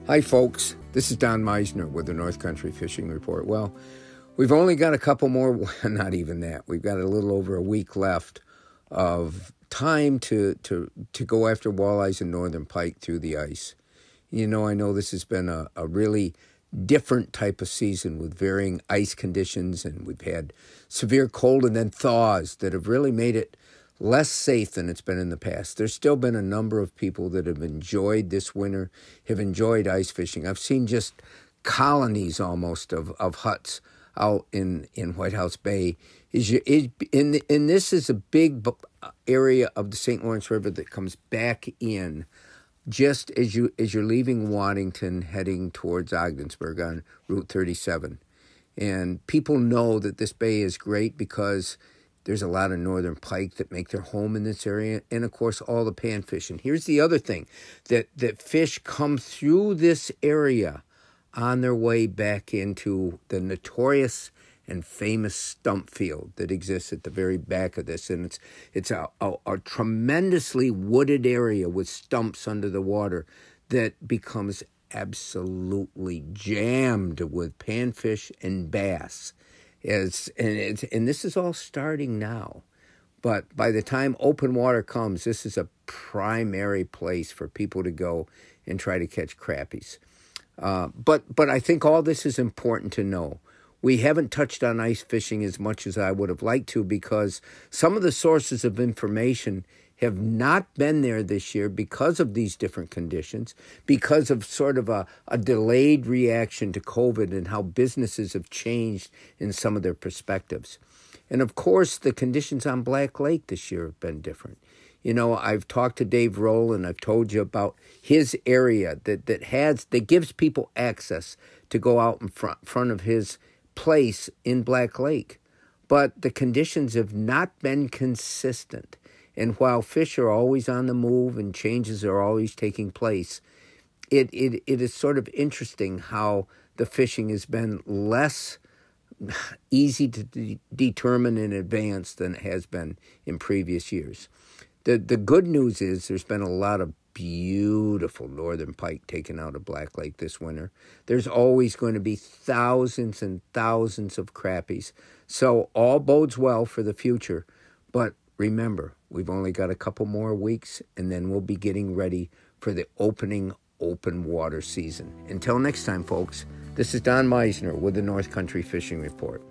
Hi, folks. This is Don Meisner with the North Country Fishing Report. Well, we've only got a couple more, not even that. We've got a little over a week left of time to go after walleyes and northern pike through the ice. You know, I know this has been a really different type of season with varying ice conditions, and we've had severe cold and then thaws that have really made it less safe than it's been in the past. There's still been a number of people that have enjoyed this winter, have enjoyed ice fishing. I've seen just colonies almost of huts out in White House Bay. This is a big area of the St. Lawrence River that comes back in just as you're leaving Waddington heading towards Ogdensburg on Route 37. And people know that this bay is great because there's a lot of northern pike that make their home in this area, and of course all the panfish. And here's the other thing, that fish come through this area on their way back into the notorious and famous stump field that exists at the very back of this. And it's a tremendously wooded area with stumps under the water that becomes absolutely jammed with panfish and bass. And this is all starting now. But by the time open water comes, this is a primary place for people to go and try to catch crappies. But I think all this is important to know. We haven't touched on ice fishing as much as I would have liked to because some of the sources of information have not been there this year because of these different conditions, because of sort of a delayed reaction to COVID and how businesses have changed in some of their perspectives. And of course, the conditions on Black Lake this year have been different. You know, I've talked to Dave Roll and I've told you about his area that gives people access to go out in front of his place in Black Lake. But the conditions have not been consistent. And while fish are always on the move and changes are always taking place, it is sort of interesting how the fishing has been less easy to determine in advance than it has been in previous years. The good news is there's been a lot of beautiful northern pike taken out of Black Lake this winter. There's always going to be thousands and thousands of crappies. So all bodes well for the future. But remember, we've only got a couple more weeks, and then we'll be getting ready for the opening open water season. Until next time, folks, this is Don Meisner with the North Country Fishing Report.